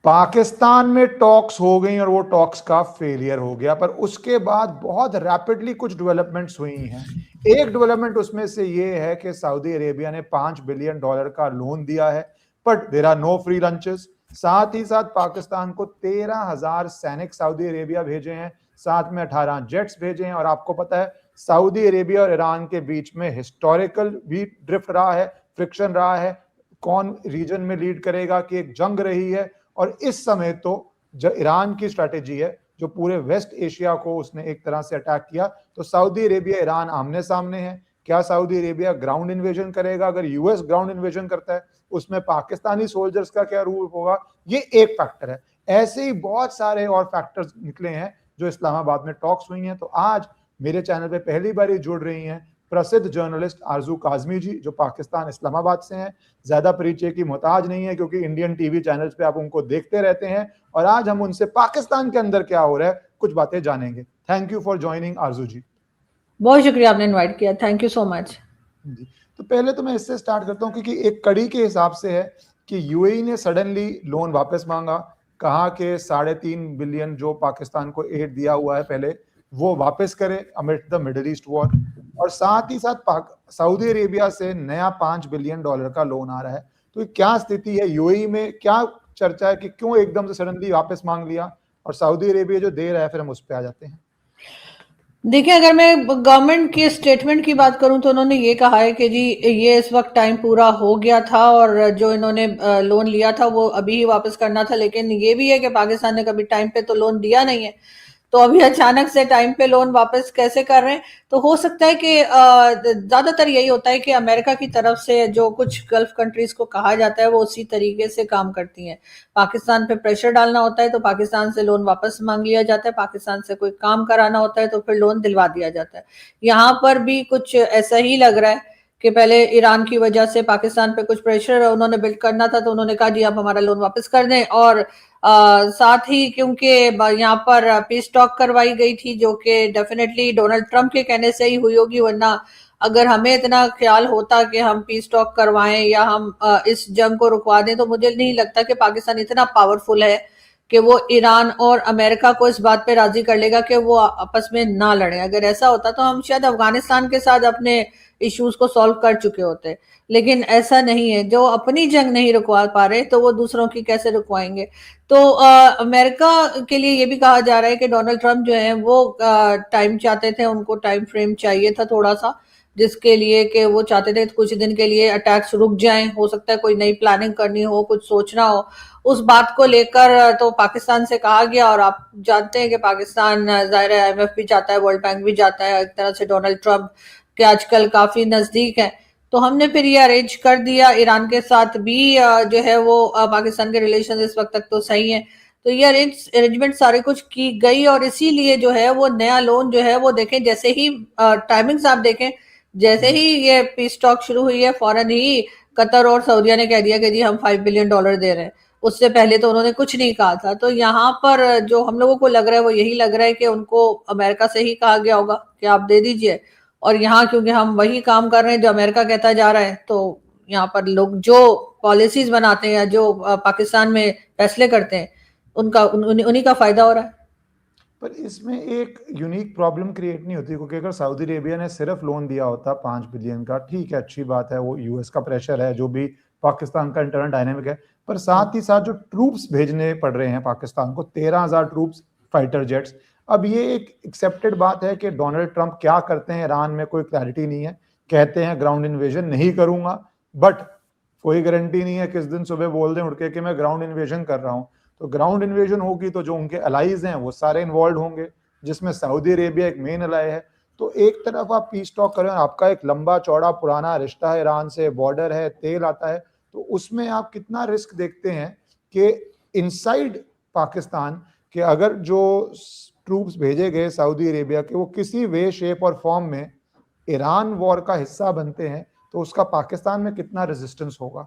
पाकिस्तान में टॉक्स हो गई और वो टॉक्स का फेलियर हो गया, पर उसके बाद बहुत रैपिडली कुछ डेवलपमेंट्स हुई हैं। एक डेवलपमेंट उसमें से ये है कि सऊदी अरेबिया ने $5 बिलियन का लोन दिया है, but there are no free lunches. साथ ही साथ पाकिस्तान को 13,000 सैनिक सऊदी अरेबिया भेजे हैं, साथ में 18 जेट्स भेजे हैं। और आपको पता है सऊदी अरेबिया और ईरान के बीच में हिस्टोरिकल भी ड्रिफ्ट रहा है, फ्रिक्शन रहा है, कौन रीजन में लीड करेगा की एक जंग रही है। और इस समय तो जो ईरान की स्ट्रैटेजी है, जो पूरे वेस्ट एशिया को उसने एक तरह से अटैक किया, तो सऊदी अरेबिया ईरान आमने सामने है। क्या सऊदी अरेबिया ग्राउंड इन्वेजन करेगा? अगर यूएस ग्राउंड इन्वेजन करता है, उसमें पाकिस्तानी सोल्जर्स का क्या रूल होगा? ये एक फैक्टर है। ऐसे ही बहुत सारे और फैक्टर्स निकले हैं जो इस्लामाबाद में टॉक्स हुई हैं। तो आज मेरे चैनल पे पहली बार जुड़ रही हैं प्रसिद्ध जर्नलिस्ट आरजू काजमी जी, जो पाकिस्तान इस्लामाबाद से हैं। ज्यादा परिचय की मोहताज नहीं है क्योंकि इंडियन टीवी चैनल्स पे आप उनको देखते रहते हैं, और आज हम उनसे पाकिस्तान के अंदर क्या हो रहा है कुछ बातें जानेंगे। थैंक यू फॉर ज्वाइनिंग आरजू जी। बहुत शुक्रिया आपने इनवाइट किया, थैंक यू सो मच। जी, तो पहले तो मैं इससे स्टार्ट करता हूँ क्योंकि एक कड़ी के हिसाब से है कि यूएई ने सडनली लोन वापस मांगा, कहा कि 3.5 बिलियन जो पाकिस्तान को एड दिया हुआ है पहले वो वापस करे amid the middle east war. और साथ ही साथ सऊदी अरेबिया से नया $5 बिलियन का लोन आ रहा है। तो क्या स्थिति है यूएई में, क्या चर्चा है कि क्यों एकदम से सडनली वापस मांग लिया, और सऊदी अरेबिया जो दे रहा है, फिर हम उस पर आ जाते हैं। देखिए, अगर मैं गवर्नमेंट के स्टेटमेंट की बात करूं तो उन्होंने ये कहा है कि जी ये इस वक्त टाइम पूरा हो गया था और जो इन्होंने लोन लिया था वो अभी ही वापस करना था। लेकिन ये भी है कि पाकिस्तान ने कभी टाइम पे तो लोन दिया नहीं है, तो अभी अचानक से टाइम पे लोन वापस कैसे कर रहे हैं? तो हो सकता है कि ज्यादातर यही होता है कि अमेरिका की तरफ से जो कुछ गल्फ कंट्रीज को कहा जाता है वो उसी तरीके से काम करती हैं। पाकिस्तान पे प्रेशर डालना होता है तो पाकिस्तान से लोन वापस मांग लिया जाता है, पाकिस्तान से कोई काम कराना होता है तो फिर लोन दिलवा दिया जाता है। यहाँ पर भी कुछ ऐसा ही लग रहा है कि पहले ईरान की वजह से पाकिस्तान पे कुछ प्रेशर उन्होंने बिल्ड करना था, तो उन्होंने कहा जी आप हमारा लोन वापस कर दें। और साथ ही क्योंकि यहाँ पर पीस टॉक करवाई गई थी जो कि डेफिनेटली डोनाल्ड ट्रंप के कहने से ही हुई होगी, वरना अगर हमें इतना ख्याल होता कि हम पीस टॉक करवाएं या हम इस जंग को रुकवा दें, तो मुझे नहीं लगता कि पाकिस्तान इतना पावरफुल है कि वो ईरान और अमेरिका को इस बात पे राजी कर लेगा कि वो आपस में ना लड़े। अगर ऐसा होता तो हम शायद अफगानिस्तान के साथ अपने इश्यूज को सॉल्व कर चुके होते, लेकिन ऐसा नहीं है। जो अपनी जंग नहीं रुकवा पा रहे तो वो दूसरों की कैसे रुकवाएंगे? तो अमेरिका के लिए ये भी कहा जा रहा है कि डोनाल्ड ट्रंप जो है वो टाइम चाहते थे, उनको टाइम फ्रेम चाहिए था थोड़ा सा, जिसके लिए कि वो चाहते थे कुछ दिन के लिए अटैक्स रुक जाएं, हो सकता है कोई नई प्लानिंग करनी हो, कुछ सोचना हो। उस बात को लेकर तो पाकिस्तान से कहा गया, और आप जानते हैं कि पाकिस्तान जाहिर है आईएमएफ भी जाता है, वर्ल्ड बैंक भी जाता है, एक तरह से डोनाल्ड ट्रंप के आजकल काफी नजदीक है। तो हमने फिर ये अरेंज कर दिया, ईरान के साथ भी जो है वो पाकिस्तान के रिलेशन इस वक्त तक तो सही है। तो ये अरेंजमेंट सारे कुछ की गई, और इसीलिए जो है वो नया लोन जो है वो देखें, जैसे ही टाइमिंग्स आप देखें, जैसे ही ये पीस टॉक शुरू हुई है फौरन ही कतर और सऊदिया ने कह दिया कि जी हम $5 बिलियन दे रहे हैं। उससे पहले तो उन्होंने कुछ नहीं कहा था। तो यहाँ पर जो हम लोगों को लग रहा है वो यही लग रहा है कि उनको अमेरिका से ही कहा गया होगा कि आप दे दीजिए, और यहाँ क्योंकि हम वही काम कर रहे हैं जो अमेरिका कहता जा रहा है, तो यहाँ पर लोग जो पॉलिसीज बनाते हैं या जो पाकिस्तान में फैसले करते हैं उनका उन्हीं का फायदा हो रहा है। पर इसमें एक यूनिक प्रॉब्लम क्रिएट नहीं होती, क्योंकि अगर सऊदी अरेबिया ने सिर्फ लोन दिया होता 5 बिलियन का, ठीक है, अच्छी बात है, वो यूएस का प्रेशर है, जो भी पाकिस्तान का इंटरनल डायनेमिक है, पर साथ ही साथ जो ट्रूप्स भेजने पड़ रहे हैं पाकिस्तान को, 13,000 ट्रूप्स, फाइटर जेट्स। अब ये एक एक्सेप्टेड बात है कि डोनाल्ड ट्रंप क्या करते हैं ईरान में कोई क्लैरिटी नहीं है, कहते हैं ग्राउंड इन्वेजन नहीं करूंगा, बट कोई गारंटी नहीं है किस दिन सुबह बोल दें उड़ के कि मैं ग्राउंड इन्वेजन कर रहा हूं। तो ग्राउंड इन्वेजन होगी तो जो उनके अलाइज हैं वो सारे इन्वॉल्व होंगे, जिसमें सऊदी अरेबिया एक मेन अलाई है। तो एक तरफ आप पीस टॉक करें, आपका एक लंबा चौड़ा पुराना रिश्ता है ईरान से, बॉर्डर है, तेल आता है, तो उसमें आप कितना रिस्क देखते हैं कि इनसाइड पाकिस्तान के अगर जो ट्रूप्स भेजे गए सऊदी अरेबिया के वो किसी वे शेप और फॉर्म में ईरान वॉर का हिस्सा बनते हैं, तो उसका पाकिस्तान में कितना रेजिस्टेंस होगा?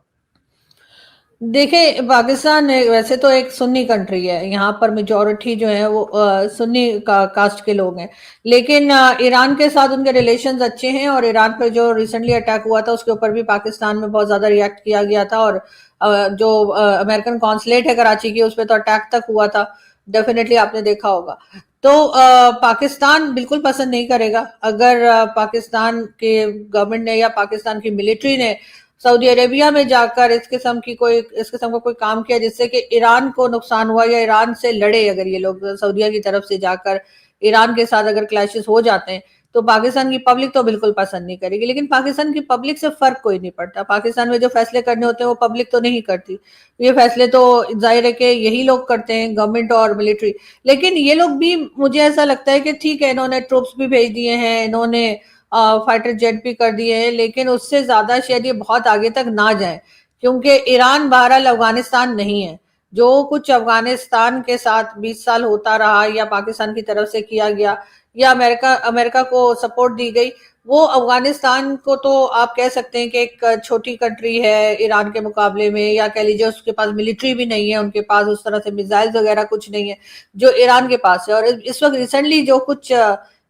देखिए, पाकिस्तान वैसे तो एक सुन्नी कंट्री है, यहाँ पर मेजॉरिटी जो है वो सुन्नी कास्ट के लोग हैं, लेकिन ईरान के साथ उनके रिलेशंस अच्छे हैं, और ईरान पर जो रिसेंटली अटैक हुआ था उसके ऊपर भी पाकिस्तान में बहुत ज्यादा रिएक्ट किया गया था, और जो अमेरिकन कॉन्सुलेट है कराची की उस पर तो अटैक तक हुआ था, डेफिनेटली आपने देखा होगा। तो पाकिस्तान बिल्कुल पसंद नहीं करेगा अगर पाकिस्तान के गवर्नमेंट ने या पाकिस्तान की मिलिट्री ने सऊदी अरेबिया में जाकर इस किस्म का कोई काम किया जिससे कि ईरान को नुकसान हुआ, या ईरान से लड़े अगर ये लोग सऊदीया की तरफ से जाकर ईरान के साथ अगर क्लैशेस हो जाते हैं, तो पाकिस्तान की पब्लिक तो बिल्कुल पसंद नहीं करेगी। लेकिन पाकिस्तान की पब्लिक से फर्क कोई नहीं पड़ता, पाकिस्तान में जो फैसले करने होते हैं वो पब्लिक तो नहीं करती, ये फैसले तो जाहिर है कि यही लोग करते हैं, गवर्नमेंट और मिलिट्री। लेकिन ये लोग भी, मुझे ऐसा लगता है कि ठीक है, इन्होंने ट्रूप्स भी भेज दिए हैं, इन्होंने फाइटर जेट भी कर दिए हैं, लेकिन उससे ज्यादा शायद ये बहुत आगे तक ना जाए, क्योंकि ईरान बहरहाल अफगानिस्तान नहीं है। जो कुछ अफगानिस्तान के साथ 20 साल होता रहा या पाकिस्तान की तरफ से किया गया या अमेरिका अमेरिका को सपोर्ट दी गई, वो अफगानिस्तान को तो आप कह सकते हैं कि एक छोटी कंट्री है ईरान के मुकाबले में, या कह लीजिए उसके पास मिलिट्री भी नहीं है, उनके पास उस तरह से मिसाइल्स वगैरह कुछ नहीं है जो ईरान के पास है। और इस वक्त रिसेंटली जो कुछ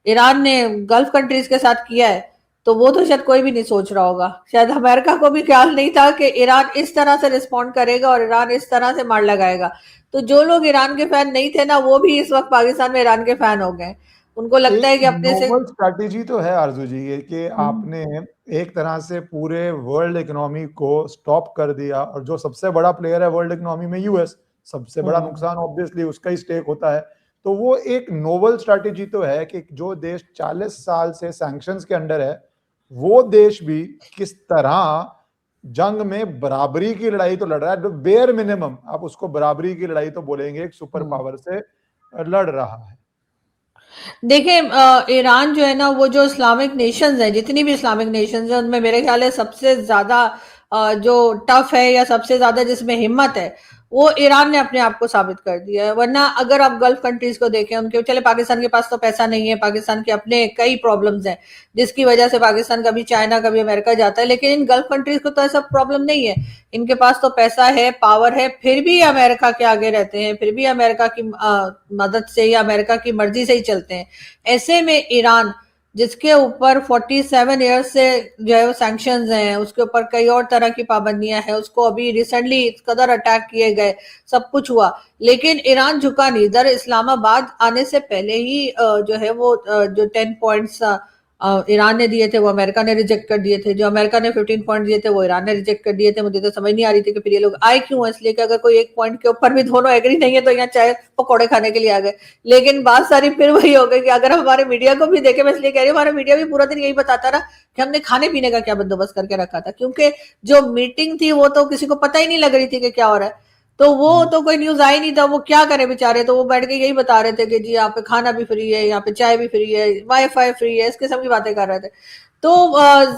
ईरान ने गल्फ कंट्रीज के साथ किया है, तो वो तो शायद कोई भी नहीं सोच रहा होगा, शायद अमेरिका को भी ख्याल नहीं था कि ईरान इस तरह से रिस्पॉन्ड करेगा और ईरान इस तरह से मार लगाएगा। तो जो लोग ईरान के फैन नहीं थे ना, वो भी इस वक्त पाकिस्तान में ईरान के फैन हो गए, उनको लगता है एक कि अपने से। नोबल स्ट्रैटेजी तो है आरजू जी, ये कि हम्म, आपने एक तरह से पूरे वर्ल्ड इकोनॉमी को स्टॉप कर दिया, और जो सबसे बड़ा प्लेयर है वर्ल्ड इकोनॉमी में यूएस, सबसे बड़ा हम्म, नुकसान ऑब्वियसली उसका ही स्टेक होता है। तो वो एक नोबल स्ट्रैटेजी तो है कि जो देश 40 साल से सैंक्शंस के अंडर है, वो देश भी किस तरह जंग में बराबरी की लड़ाई तो लड़ रहा है, बेयर मिनिमम आप उसको बराबरी की लड़ाई तो बोलेंगे, एक सुपर हम्म। पावर से लड़ रहा है। देखिए, ईरान जो है ना, वो जो इस्लामिक नेशंस है, जितनी भी इस्लामिक नेशंस है, उनमें मेरे ख्याल है सबसे ज्यादा जो टफ है या सबसे ज्यादा जिसमें हिम्मत है, वो ईरान ने अपने आप को साबित कर दिया है। वरना अगर आप गल्फ कंट्रीज को देखें, उनके चले पाकिस्तान के पास तो पैसा नहीं है, पाकिस्तान के अपने कई प्रॉब्लम्स हैं जिसकी वजह से पाकिस्तान कभी चाइना कभी अमेरिका जाता है, लेकिन इन गल्फ कंट्रीज को तो ऐसा प्रॉब्लम नहीं है। इनके पास तो पैसा है, पावर है, फिर भी अमेरिका के आगे रहते हैं, फिर भी अमेरिका की मदद से या अमेरिका की मर्जी से ही चलते हैं। ऐसे में ईरान, जिसके ऊपर 47 ईयर्स से जो है वो सैंक्शंस हैं, उसके ऊपर कई और तरह की पाबंदियां हैं, उसको अभी रिसेंटली इस कदर अटैक किए गए, सब कुछ हुआ, लेकिन ईरान झुका नहीं। इधर इस्लामाबाद आने से पहले ही जो है वो जो 10 पॉइंट्स ईरान ने दिए थे वो अमेरिका ने रिजेक्ट कर दिए थे, जो अमेरिका ने 15 पॉइंट दिए थे वो ईरान ने रिजेक्ट कर दिए थे। मुझे तो समझ नहीं आ रही थी कि फिर ये लोग आए क्यों है, इसलिए कि अगर कोई एक पॉइंट के ऊपर भी दोनों एग्री नहीं है तो यहाँ चाय पकौड़े खाने के लिए आ गए। लेकिन बात सारी फिर वही हो गई कि अगर हमारे मीडिया को भी देखे, मैं इसलिए कह रही हूँ, हमारा मीडिया भी पूरा दिन यही बताता रहा कि हमने खाने पीने का क्या बंदोबस्त करके रखा था, क्योंकि जो मीटिंग थी वो तो किसी को पता ही नहीं लग रही थी कि क्या हो रहा है। तो वो तो कोई न्यूज आई नहीं था, वो क्या करे बेचारे, तो वो बैठ के यही बता रहे थे कि जी यहाँ पे खाना भी फ्री है, यहाँ पे चाय भी फ्री है, वाईफाई फ्री है, इस किस्म की बातें कर रहे थे। तो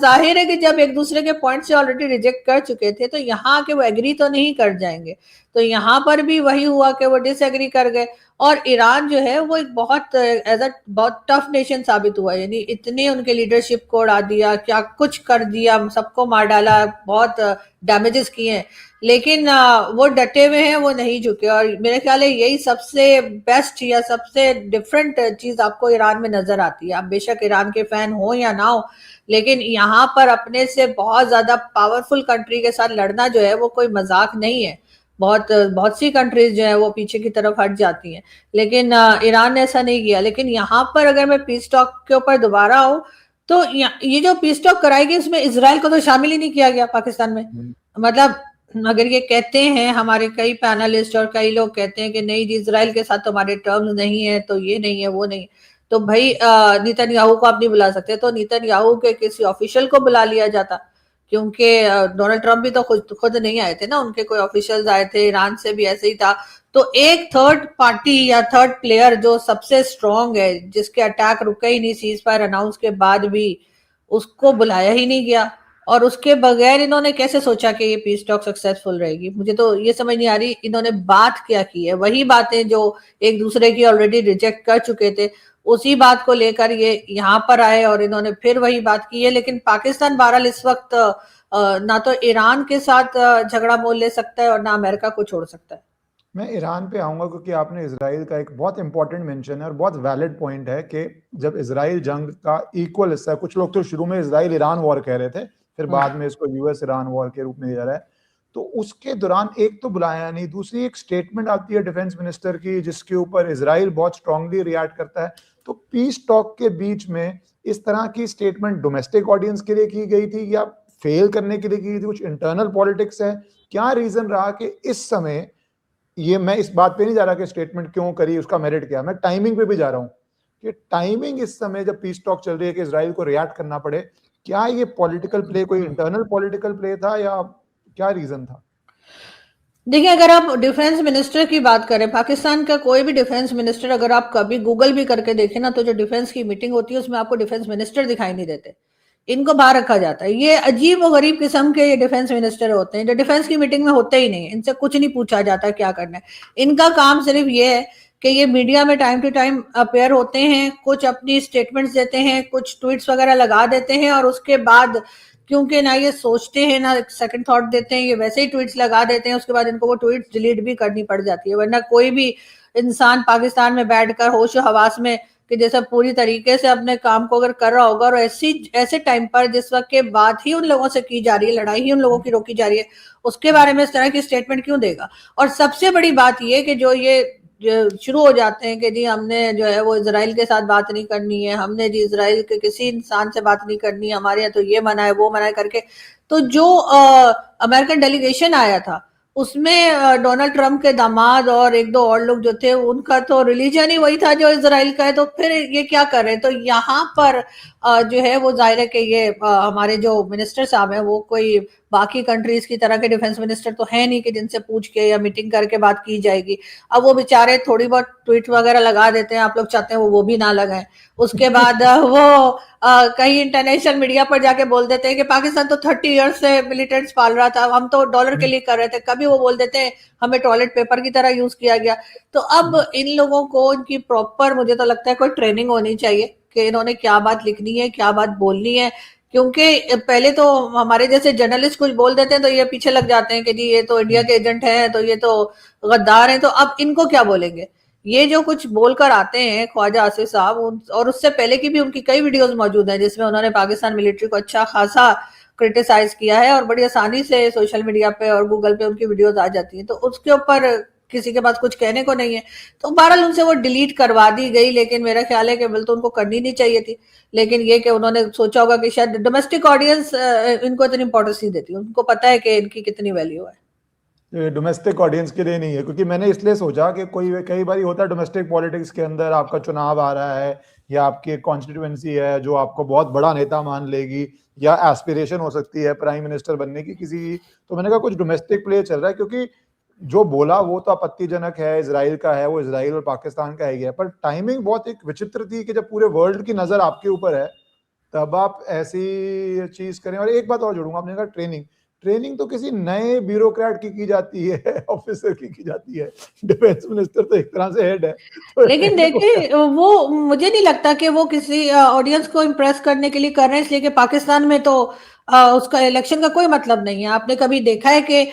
जाहिर है कि जब एक दूसरे के पॉइंट से ऑलरेडी रिजेक्ट कर चुके थे, तो यहाँ के वो एग्री तो नहीं कर जाएंगे। तो यहाँ पर भी वही हुआ कि वो डिसएग्री कर गए, और ईरान जो है वो एक बहुत एज अ बहुत टफ नेशन साबित हुआ, यानी इतने उनके लीडरशिप को उड़ा दिया, क्या कुछ कर दिया, सबको मार डाला, बहुत डैमेजेस किए हैं, लेकिन वो डटे हुए हैं, वो नहीं झुके। और मेरे ख्याल है यही सबसे बेस्ट या सबसे डिफरेंट चीज आपको ईरान में नजर आती है। आप बेशक ईरान के फैन हो या ना हो, लेकिन यहाँ पर अपने से बहुत ज्यादा पावरफुल कंट्री के साथ लड़ना जो है वो कोई मजाक नहीं है। बहुत बहुत सी कंट्रीज जो है वो पीछे की तरफ हट जाती हैं, लेकिन ईरान ने ऐसा नहीं किया। लेकिन यहाँ पर अगर मैं पीस टॉक के ऊपर दोबारा आऊँ, तो ये जो पीस टॉक कराई गई इसमें इसराइल को तो शामिल ही नहीं किया गया पाकिस्तान में। मतलब अगर ये कहते हैं हमारे कई पैनलिस्ट और कई लोग कहते हैं कि नहीं जी, इसराइल के साथ तो हमारे टर्म्स नहीं है, तो ये नहीं है वो नहीं, तो भाई नेतन्याहू को आप नहीं बुला सकते, तो नेतन्याहू के किसी ऑफिशियल को बुला लिया जाता, क्योंकि डोनाल्ड ट्रंप भी तो खुद खुद नहीं आए थे ना, उनके कोई ऑफिशियल्स आए थे, ईरान से भी ऐसे ही था। तो एक थर्ड पार्टी या थर्ड प्लेयर जो सबसे स्ट्रांग है, जिसके अटैक रुके ही नहीं सीज फायर अनाउंस के बाद भी, उसको बुलाया ही नहीं गया। और उसके बगैर इन्होंने कैसे सोचा कि ये पीस टॉक सक्सेसफुल रहेगी, मुझे तो ये समझ नहीं आ रही इन्होंने बात क्या की है। वही बातें जो एक दूसरे की ऑलरेडी रिजेक्ट कर चुके थे, उसी बात को लेकर ये यहाँ पर आए और इन्होंने फिर वही बात की है। लेकिन पाकिस्तान बहरहाल इस वक्त ना तो ईरान के साथ झगड़ा मोल ले सकता है और ना अमेरिका को छोड़ सकता है। मैं ईरान पे आऊंगा क्योंकि आपने इसराइल का एक बहुत इंपॉर्टेंट मेंशन है और बहुत वैलिड पॉइंट है कि जब इसराइल जंग का इक्वल हिस्सा है, कुछ लोग तो शुरू में इसराइल ईरान वॉर कह रहे थे, फिर बाद में इसको यूएस ईरान वॉर के रूप में लिया जा रहा है, तो उसके दौरान एक तो बुलाया नहीं, दूसरी एक स्टेटमेंट आती है डिफेंस मिनिस्टर की जिसके ऊपर इसराइल बहुत स्ट्रांगली रिएक्ट करता है। तो पीस टॉक के बीच में इस तरह की स्टेटमेंट डोमेस्टिक ऑडियंस के लिए की गई थी या फेल करने के लिए की गई थी? कुछ इंटरनल पॉलिटिक्स है? क्या रीजन रहा कि इस समय ये, मैं इस बात पे नहीं जा रहा कि स्टेटमेंट क्यों करी, उसका मेरिट क्या, मैं टाइमिंग पे भी जा रहा हूं कि टाइमिंग इस समय जब पीस टॉक चल रही है कि इजराइल को रिएक्ट करना पड़े, क्या ये पॉलिटिकल प्ले, कोई इंटरनल पॉलिटिकल प्ले था या क्या रीजन था? देखिए, अगर आप डिफेंस मिनिस्टर की बात करें, पाकिस्तान का कोई भी डिफेंस मिनिस्टर अगर आप कभी गूगल भी करके देखें ना, तो जो डिफेंस की मीटिंग होती है उसमें आपको डिफेंस मिनिस्टर दिखाई नहीं देते, इनको बाहर रखा जाता है। ये अजीब और गरीब किस्म के ये डिफेंस मिनिस्टर होते हैं जो डिफेंस की मीटिंग में होते ही नहीं, इनसे कुछ नहीं पूछा जाता क्या करना है। इनका काम सिर्फ ये है कि ये मीडिया में टाइम टू टाइम अपेयर होते हैं, कुछ अपनी स्टेटमेंट्स देते हैं, कुछ ट्वीट्स वगैरह लगा देते हैं, और उसके बाद क्योंकि ना ये सोचते हैं ना सेकंड थॉट देते हैं, ये वैसे ही ट्वीट्स लगा देते हैं, उसके बाद इनको वो ट्वीट्स डिलीट भी करनी पड़ जाती है। वरना कोई भी इंसान पाकिस्तान में बैठकर होश हवास में कि जैसा पूरी तरीके से अपने काम को अगर कर रहा होगा, और ऐसे टाइम पर जिस वक्त के बाद ही उन लोगों से की जा रही है लड़ाई, ही उन लोगों की रोकी जा रही है, उसके बारे में इस तरह की स्टेटमेंट क्यों देगा? और सबसे बड़ी बात ये कि जो ये शुरू हो जाते हैं कि जी हमने जो है वो इजराइल के साथ बात नहीं करनी है, हमने जी इजराइल के किसी इंसान से बात नहीं करनी है, हमारे यहाँ तो ये मना है वो मना है करके। तो जो अमेरिकन डेलीगेशन आया था उसमें डोनाल्ड ट्रंप के दामाद और एक दो और लोग जो थे, उनका तो रिलीजन ही वही था जो इजराइल का है, तो फिर ये क्या कर रहे हैं? तो यहाँ पर जो है वो जाहिर है कि ये हमारे जो मिनिस्टर साहब हैं वो कोई बाकी कंट्रीज की तरह के डिफेंस मिनिस्टर तो है नहीं कि जिनसे पूछ के या मीटिंग करके बात की जाएगी। अब वो बेचारे थोड़ी बहुत ट्वीट वगैरह लगा देते हैं, आप लोग चाहते हैं वो भी ना लगाएं। उसके बाद वो कहीं इंटरनेशनल मीडिया पर जाके बोल देते हैं कि पाकिस्तान तो 30 ईयर्स से मिलिटेंट्स पाल रहा था, हम तो डॉलर के लिए कर रहे थे। कभी वो बोल देते हैं हमें टॉयलेट पेपर की तरह यूज किया गया। तो अब इन लोगों को इनकी प्रॉपर, मुझे तो लगता है कोई ट्रेनिंग होनी चाहिए कि इन्होंने क्या बात लिखनी है, क्या बात बोलनी है। क्योंकि पहले तो हमारे जैसे जर्नलिस्ट कुछ बोल देते हैं तो ये पीछे लग जाते हैं कि जी ये तो इंडिया के एजेंट हैं, तो ये तो गद्दार हैं, तो अब इनको क्या बोलेंगे? ये जो कुछ बोलकर आते हैं ख्वाजा आसिफ साहब, और उससे पहले की भी उनकी कई वीडियोस मौजूद हैं जिसमें उन्होंने पाकिस्तान मिलिट्री को अच्छा खासा क्रिटिसाइज किया है, और बड़ी आसानी से सोशल मीडिया पे और गूगल पे उनकी वीडियोस आ जाती हैं, तो उसके ऊपर किसी के पास कुछ कहने को नहीं है। तो बहरहाल उनसे वो डिलीट करवा दी गई, लेकिन मेरा ख्याल है कि बिल तो उनको करनी नहीं चाहिए थी। लेकिन ये कि उन्होंने सोचा होगा कि शायद डोमेस्टिक ऑडियंस इनको इतनी इंपॉर्टेंस नहीं देती, उनको पता है कि इनकी कितनी वैल्यू है। डोमेस्टिक ऑडियंस के लिए नहीं है, क्योंकि मैंने इसलिए सोचा कि कोई कई बार होता है डोमेस्टिक पॉलिटिक्स के अंदर, आपका चुनाव आ रहा है या आपकी एक कॉन्स्टिट्यूएंसी है जो आपको बहुत बड़ा नेता मान लेगी, या एस्पिरेशन हो सकती है प्राइम मिनिस्टर बनने की किसी, तो मैंने कहा कुछ डोमेस्टिक प्ले चल रहा है, क्योंकि जो बोला वो तो आपत्तिजनक है, इसराइल का है, वो इसराइल और पाकिस्तान का ही है, पर टाइमिंग बहुत एक विचित्र थी कि जब पूरे वर्ल्ड की नजर आपके ऊपर है तब आप ऐसी चीज करें। और एक बात और जोड़ूंगा, आपने कहा ट्रेनिंग, ट्रेनिंग तो किसी नए ब्यूरोक्रेट की जाती है ऑफिसर की जाती है, डिफेंस मिनिस्टर तो एक तरह से हेड है, तो लेकिन देखिए वो मुझे नहीं लगता कि वो किसी ऑडियंस को इम्प्रेस करने के लिए कर रहे हैं, इसलिए कि पाकिस्तान में तो उसका इलेक्शन का कोई मतलब नहीं है। आपने कभी देखा है कि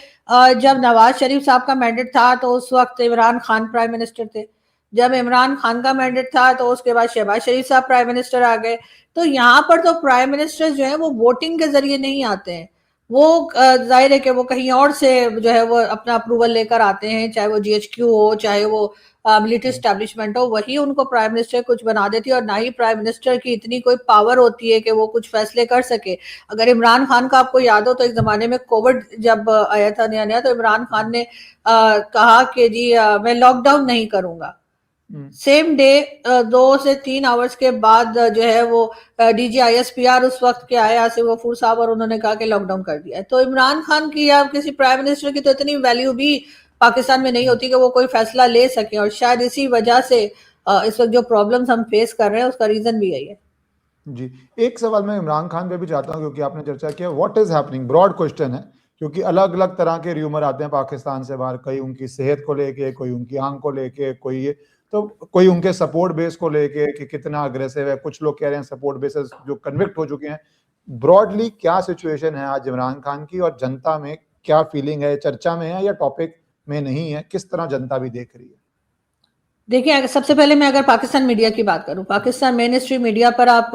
जब नवाज शरीफ साहब का मैंडेट था तो उस वक्त इमरान खान प्राइम मिनिस्टर थे, जब इमरान खान का मैंडेट था तो उसके बाद शहबाज शरीफ साहब प्राइम मिनिस्टर आ गए। तो यहाँ पर तो प्राइम मिनिस्टर जो है वो वोटिंग के जरिए नहीं आते हैं, वो जाहिर है कि वो कहीं और से जो है वो अपना अप्रूवल लेकर आते हैं, चाहे वो जीएचक्यू हो, चाहे वो मिलिट्री स्टैब्लिशमेंट हो, वही उनको प्राइम मिनिस्टर कुछ बना देती है। और ना ही प्राइम मिनिस्टर की इतनी कोई पावर होती है कि वो कुछ फैसले कर सके। अगर इमरान खान का आपको याद हो तो एक जमाने में कोविड जब आया था नया नया, तो इमरान खान ने कहा कि जी मैं लॉकडाउन नहीं करूंगा। सेम डे 2 से 3 आवर्स के बाद जो है वो DGISPR उस वक्त के आए आसिफ गफूर साहब, और उन्होंने कहा कि लॉकडाउन कर दिया है। तो इमरान खान की या किसी प्राइम मिनिस्टर की तो इतनी वैल्यू भी पाकिस्तान में नहीं होती कि वो कोई फैसला ले सके, और शायद इसी वजह से इस वक्त जो प्रॉब्लम्स हम फेस कर रहे हैं उसका रीजन भी यही है। जी, एक सवाल मैं इमरान खान पे भी चाहता हूँ, क्योंकि आपने चर्चा किया what is happening, broad question है, क्योंकि अलग अलग तरह के र्यूमर आते हैं पाकिस्तान से बाहर, कई उनकी सेहत को लेके, कोई उनकी आंख को लेके, कोई ये, तो कोई उनके सपोर्ट बेस को लेके कि कितना अग्रेसिव है, कुछ लोग कह रहे हैं सपोर्ट बेसेस जो कन्विक्ट हो चुके हैं ब्रॉडली क्या सिचुएशन है आज इमरान खान की, और जनता में क्या फीलिंग है, चर्चा में है या टॉपिक में नहीं है, किस तरह जनता भी देख रही है? देखिए, सबसे पहले मैं अगर पाकिस्तान मीडिया की बात करूं, पाकिस्तान मेन स्ट्रीम मीडिया पर आप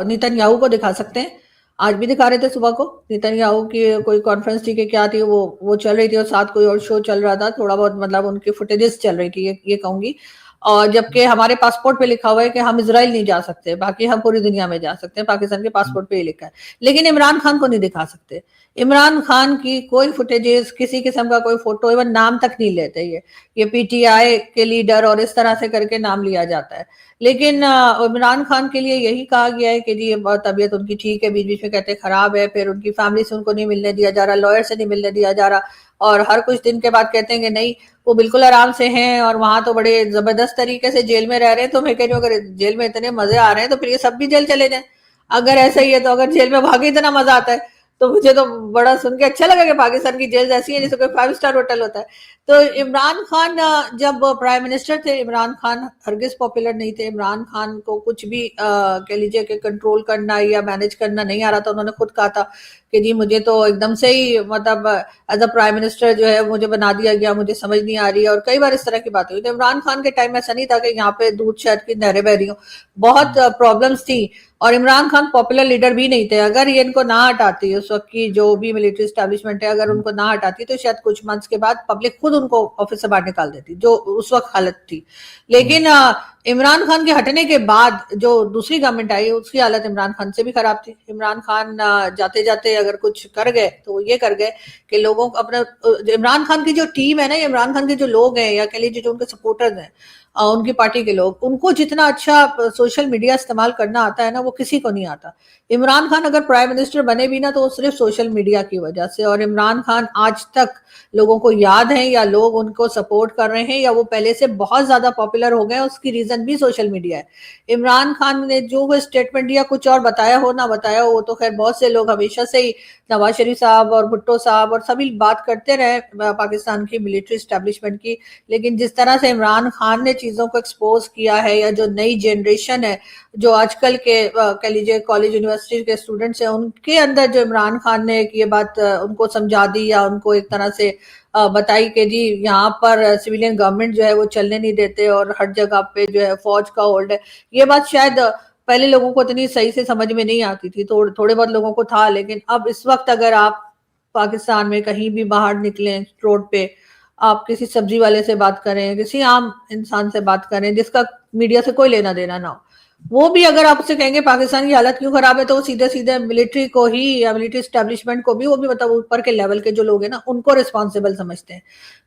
नेतन्याहू को दिखा सकते हैं। आज भी दिखा रहे थे सुबह को, नेतन्याहू की कोई कॉन्फ्रेंस थी कि क्या थी, वो चल रही थी और साथ कोई और शो चल रहा था, थोड़ा बहुत मतलब उनकी फुटेजेस चल रही थी, ये कहूंगी। और जबकि हमारे पासपोर्ट पे लिखा हुआ है कि हम इजराइल नहीं जा सकते, बाकी हम पूरी दुनिया में जा सकते हैं, पाकिस्तान के पासपोर्ट पे ही लिखा है। लेकिन इमरान खान को नहीं दिखा सकते। इमरान खान की कोई फुटेजेस, किसी किस्म का कोई फोटो, इवन नाम तक नहीं लेते ये पीटीआई के लीडर और इस तरह से करके नाम लिया जाता है। लेकिन इमरान खान के लिए यही कहा गया है कि जी तबीयत उनकी ठीक है, बीच बीच में कहते खराब है, फिर उनकी फैमिली से उनको नहीं मिलने दिया जा रहा, लॉयर से नहीं मिलने दिया जा रहा, और हर कुछ दिन के बाद कहते हैं कि नहीं वो बिल्कुल आराम से हैं और वहां तो बड़े जबरदस्त तरीके से जेल में रह रहे हैं। तो मैं कह रही हूँ अगर जेल में इतने मजे आ रहे हैं तो फिर ये सब भी जेल चले जाएं। अगर ऐसा ही है तो अगर जेल में भागे इतना मजा आता है तो मुझे तो बड़ा सुन के अच्छा लगा कि पाकिस्तान की जेल ऐसी है जैसे कोई 5 स्टार होटल होता है। तो इमरान खान जब प्राइम मिनिस्टर थे, इमरान खान हरगिज पॉपुलर नहीं थे। इमरान खान को कुछ भी कह लीजिए कि कंट्रोल करना या मैनेज करना नहीं आ रहा था। उन्होंने खुद कहा था कि जी मुझे तो एकदम से ही मतलब एज अ प्राइम मिनिस्टर जो है मुझे बना दिया गया, मुझे समझ नहीं आ रही है, और कई बार इस तरह की बातें हुई। तो इमरान खान के टाइम ऐसा नहीं था कि यहाँ पे दूध शहद की नहरें बह रही हो, बहुत प्रॉब्लम्स थी। और इमरान खान पॉपुलर लीडर भी नहीं थे। अगर ये इनको ना हटाती, उस वक्त की जो भी मिलिट्री एस्टैब्लिशमेंट है, अगर उनको ना हटाती तो शायद कुछ मंथ्स के बाद पब्लिक खुद उनको ऑफिस से बाहर निकाल देती, जो उस वक्त हालत थी। लेकिन इमरान खान के हटने के बाद जो दूसरी गवर्नमेंट आई उसकी हालत इमरान खान से भी खराब थी। इमरान खान जाते जाते अगर कुछ कर गए तो वो ये कर गए कि लोगों को अपने, इमरान खान की जो टीम है ना, इमरान खान के जो लोग हैं या कह लीजिए जो उनके सपोर्टर्स हैं, उनकी पार्टी के लोग, उनको जितना अच्छा सोशल मीडिया इस्तेमाल करना आता है ना वो किसी को नहीं आता। इमरान खान अगर प्राइम मिनिस्टर बने भी ना तो सिर्फ सोशल मीडिया की वजह से। और इमरान खान आज तक लोगों को याद है या लोग उनको सपोर्ट कर रहे हैं या वो पहले से बहुत ज्यादा पॉपुलर हो गए, उसकी रीजन भी सोशल मीडिया है। इमरान खान ने जो वो स्टेटमेंट दिया, कुछ और बताया हो ना बताया हो, वो तो खैर बहुत से लोग हमेशा से ही, नवाज शरीफ साहब और भुट्टो साहब और सभी बात करते रहे पाकिस्तान की मिलिट्री एस्टेब्लिशमेंट की। लेकिन जिस तरह से इमरान खान ने चीजों को एक्सपोज किया है, या जो नई जनरेशन है, जो आजकल के कह लीजिए कॉलेज यूनिवर्सिटी के स्टूडेंट्स हैं, उनके अंदर जो इमरान खान ने ये बात उनको समझा दी या उनको एक तरह से बताई कि जी यहाँ पर सिविलियन गवर्नमेंट जो है वो चलने नहीं देते और हर जगह पे जो है फौज का होल्ड है। ये बात शायद पहले लोगों को इतनी सही से समझ में नहीं आती थी, तो थोड़े बहुत लोगों को था। लेकिन अब इस वक्त अगर आप पाकिस्तान में कहीं भी बाहर निकलें रोड पे, आप किसी सब्जी वाले से बात करें, किसी आम इंसान से बात करें जिसका मीडिया से कोई लेना देना ना हो, वो भी अगर आपसे कहेंगे पाकिस्तान की हालत क्यों खराब है, तो वो सीधे सीधे मिलिट्री को ही या मिलिट्री एस्टेब्लिशमेंट को भी, वो भी मतलब ऊपर के लेवल के जो लोग हैं ना उनको रिस्पॉन्सिबल समझते हैं।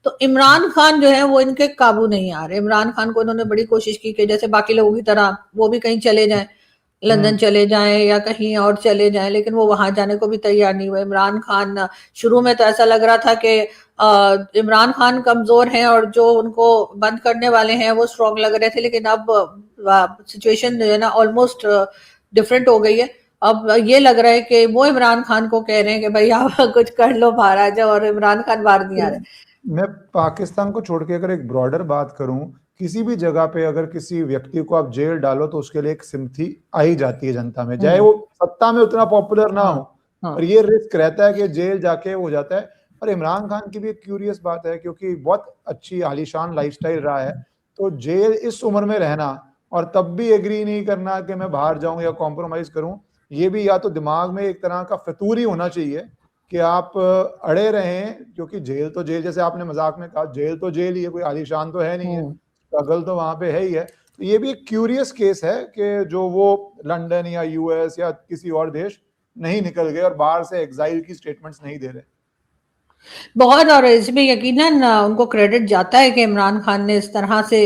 तो इमरान खान जो है वो इनके काबू नहीं आ रहे। इमरान खान को इन्होंने बड़ी कोशिश की कि जैसे बाकी लोगों की तरह वो भी कहीं चले जाएं, लंदन चले जाएं या कहीं और चले जाएं, लेकिन वो वहां जाने को भी तैयार नहीं हुए। इमरान खान शुरू में तो ऐसा लग रहा था कि इमरान खान कमजोर हैं और जो उनको बंद करने वाले हैं वो स्ट्रॉन्ग लग रहे थे, लेकिन अब सिचुएशन जो है ना ऑलमोस्ट डिफरेंट हो गई है। अब ये लग रहा है कि वो इमरान खान को कह रहे हैं कि भाई आप कुछ कर लो बाहर आ जाओ, और इमरान खान बाहर नहीं आ रहे। मैं पाकिस्तान को छोड़ के अगर एक ब्रॉडर बात करूं, किसी भी जगह पे अगर किसी व्यक्ति को आप जेल डालो तो उसके लिए एक सिंपैथी आ ही जाती है जनता में, चाहे वो सत्ता में उतना पॉपुलर ना हो, और ये रिस्क रहता है कि जेल जाके हो जाता है। और इमरान खान की भी एक क्यूरियस बात है, क्योंकि बहुत अच्छी आलीशान लाइफस्टाइल रहा है, तो जेल इस उम्र में रहना और तब भी एग्री नहीं करना कि मैं बाहर जाऊं या कॉम्प्रोमाइज करूं, ये भी या तो दिमाग में एक तरह का फितूरी होना चाहिए कि आप अड़े रहें, क्योंकि जेल तो जेल, जैसे आपने मजाक में कहा, जेल तो जेल ही है, कोई आलीशान तो है नहीं है, स्ट्रगल तो वहां पे है ही है। तो ये भी एक क्यूरियस केस है कि जो वो लंदन या यूएस या किसी और देश नहीं निकल गए और बाहर से एग्जाइल की स्टेटमेंट्स नहीं दे रहे। बहुत, और इसमें यकीनन उनको क्रेडिट जाता है कि इमरान खान ने इस तरह से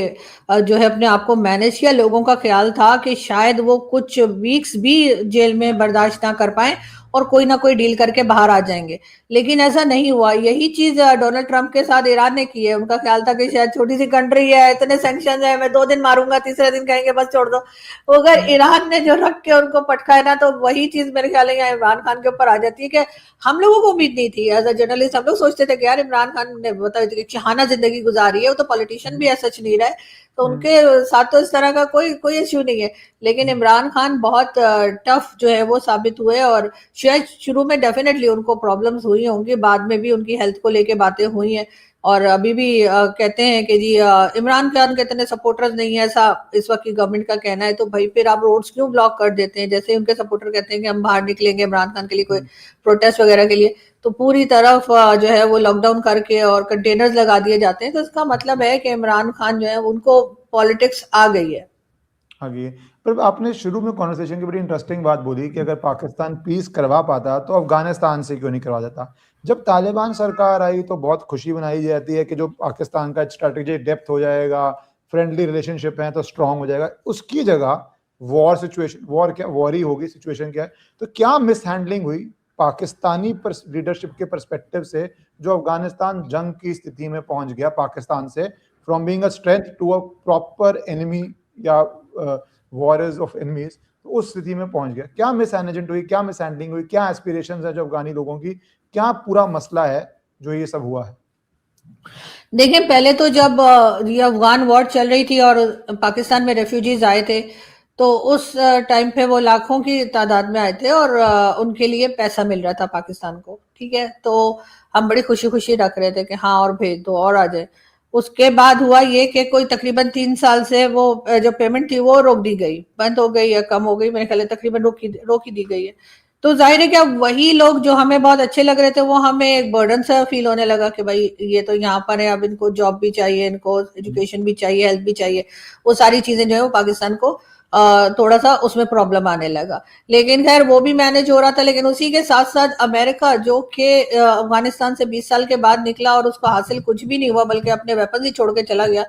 जो है अपने आप को मैनेज किया। लोगों का ख्याल था कि शायद वो कुछ वीक्स भी जेल में बर्दाश्त ना कर पाए और कोई ना कोई डील करके बाहर आ जाएंगे, लेकिन ऐसा नहीं हुआ। यही चीज डोनाल्ड ट्रंप के साथ ईरान ने की है। उनका ख्याल था कि शायद छोटी सी कंट्री है, इतने सैंक्शन है, मैं 2 दिन मारूंगा, तीसरे दिन कहेंगे बस छोड़ दो। अगर ईरान ने जो रख के उनको पटका है ना, तो वही चीज मेरे ख्याल है यहाँ इमरान खान के ऊपर आ जाती है कि हम लोगों को उम्मीद नहीं थी। एज अ जर्नलिस्ट हम लोग सोचते थे कि यार इमरान खान ने बताया कि चाहना जिंदगी गुजारी है, वो तो पॉलिटिशियन भी ऐसा नहीं रहा है, तो उनके साथ तो इस तरह का कोई कोई इश्यू नहीं है। लेकिन इमरान खान बहुत टफ जो है वो साबित हुए, और शायद शुरू में डेफिनेटली उनको प्रॉब्लम्स हुई होंगी, बाद में भी उनकी हेल्थ को लेके बातें हुई हैं, और अभी भी कहते हैं कि जी इमरान खान के इतने सपोर्टर्स नहीं है, ऐसा इस वक्त की गवर्नमेंट का कहना है। तो भाई फिर आप रोड्स क्यों ब्लॉक कर देते हैं? जैसे उनके सपोर्टर कहते हैं कि हम बाहर निकलेंगे इमरान खान के लिए कोई प्रोटेस्ट वगैरह के लिए, तो पूरी तरफ जो है वो लॉकडाउन करके और कंटेनर्स लगा दिए जाते हैं। तो इसका मतलब है कि इमरान खान जो है उनको पॉलिटिक्स आ गई है। आगे, पर आपने शुरू में कॉन्वर्सेशन की बड़ी इंटरेस्टिंग बात बोली कि अगर पाकिस्तान पीस करवा पाता तो अफगानिस्तान से क्यों नहीं करवा देता। जब तालिबान सरकार आई तो बहुत खुशी मनाई जाती है कि जो पाकिस्तान का स्ट्रेटेजिक डेप्थ हो जाएगा, फ्रेंडली रिलेशनशिप है तो स्ट्रांग हो जाएगा। उसकी जगह वॉर सिचुएशन, वॉर क्या, वॉर ही होगी, सिचुएशन क्या है। तो क्या मिसहैंडलिंग हुई पाकिस्तानी लीडरशिप के पर्सपेक्टिव से, जो अफगानिस्तान जंग की स्थिति में पहुंच गया पाकिस्तान से, from being a strength to a proper enemy या वॉरियर्स ऑफ एनिमीज, तो उस स्थिति में पहुंच गया। क्या मिसमैनेजमेंट हुई, क्या मिसहैंडलिंग हुई, क्या एस्पिरेशंस है जो अफगानी लोगों की, क्या पूरा मसला है जो ये सब हुआ है? देखिए, पहले तो जब ये अफगान वॉर चल रही थी और पाकिस्तान में रेफ्यूजीज आए थे, तो उस टाइम पे वो लाखों की तादाद में आए थे, और उनके लिए पैसा मिल रहा था पाकिस्तान को, ठीक है। तो हम बड़ी खुशी खुशी रख रहे थे कि हाँ और भेज दो और आ जाए। उसके बाद हुआ ये कि कोई तकरीबन 3 साल से वो जो पेमेंट थी वो रोक दी गई, बंद हो गई या कम हो गई, मेरे ख्याल है तकरीबन रोक ही दी गई है। तो जाहिर है कि अब वही लोग जो हमें बहुत अच्छे लग रहे थे वो हमें एक बर्डन सा फील होने लगा कि भाई ये तो यहाँ पर है, अब इनको जॉब भी चाहिए, इनको एजुकेशन भी चाहिए, हेल्थ भी चाहिए, वो सारी चीजें जो है वो पाकिस्तान को थोड़ा सा उसमें प्रॉब्लम आने लगा। लेकिन खैर वो भी मैनेज हो रहा था। लेकिन उसी के साथ साथ अमेरिका, जो कि अफगानिस्तान से 20 साल के बाद निकला और उसको हासिल कुछ भी नहीं हुआ बल्कि अपने वेपन ही छोड़ के चला गया,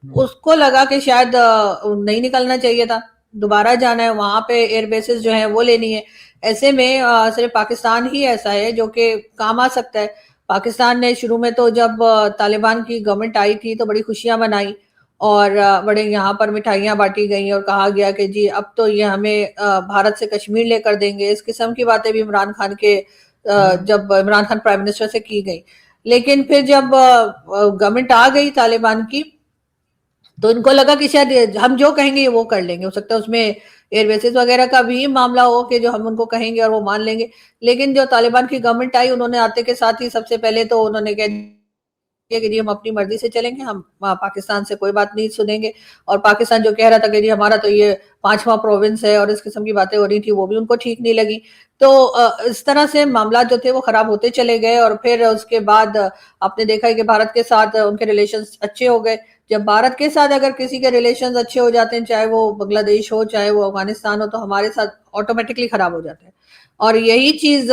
उसको लगा कि शायद नहीं निकलना चाहिए था, दोबारा जाना है, वहां पे एयर बेसिस जो है वो लेनी है। ऐसे में सिर्फ पाकिस्तान ही ऐसा है जो कि काम आ सकता है। पाकिस्तान ने शुरू में तो जब तालिबान की गवर्नमेंट आई थी तो बड़ी खुशियां मनाई, और बड़े यहाँ पर मिठाइयाँ बांटी गई और कहा गया कि जी अब तो ये हमें भारत से कश्मीर लेकर देंगे। इस किस्म की बातें भी इमरान खान के जब इमरान खान प्राइम मिनिस्टर से की गई। लेकिन फिर जब गवर्नमेंट आ गई तालिबान की, तो इनको लगा कि शायद हम जो कहेंगे वो कर लेंगे, हो सकता है उसमें एयर बेसिस वगैरह का भी मामला हो कि जो हम उनको कहेंगे और वो मान लेंगे। लेकिन जो तालिबान की गवर्नमेंट आई, उन्होंने आते के साथ ही सबसे पहले तो उन्होंने कह कि जी हम अपनी मर्जी से चलेंगे, हम पाकिस्तान से कोई बात नहीं सुनेंगे। और पाकिस्तान जो कह रहा था कि जी हमारा तो ये 5वां प्रोविंस है, और इस किस्म की बातें हो रही थी, वो भी उनको ठीक नहीं लगी। तो इस तरह से मामला जो थे वो खराब होते चले गए। और फिर उसके बाद आपने देखा है कि भारत के साथ उनके रिलेशंस अच्छे हो गए। जब भारत के साथ अगर किसी के रिलेशंस अच्छे हो जाते हैं, चाहे वो बांग्लादेश हो चाहे वो अफगानिस्तान हो, तो हमारे साथ ऑटोमेटिकली खराब हो जाते हैं। और यही चीज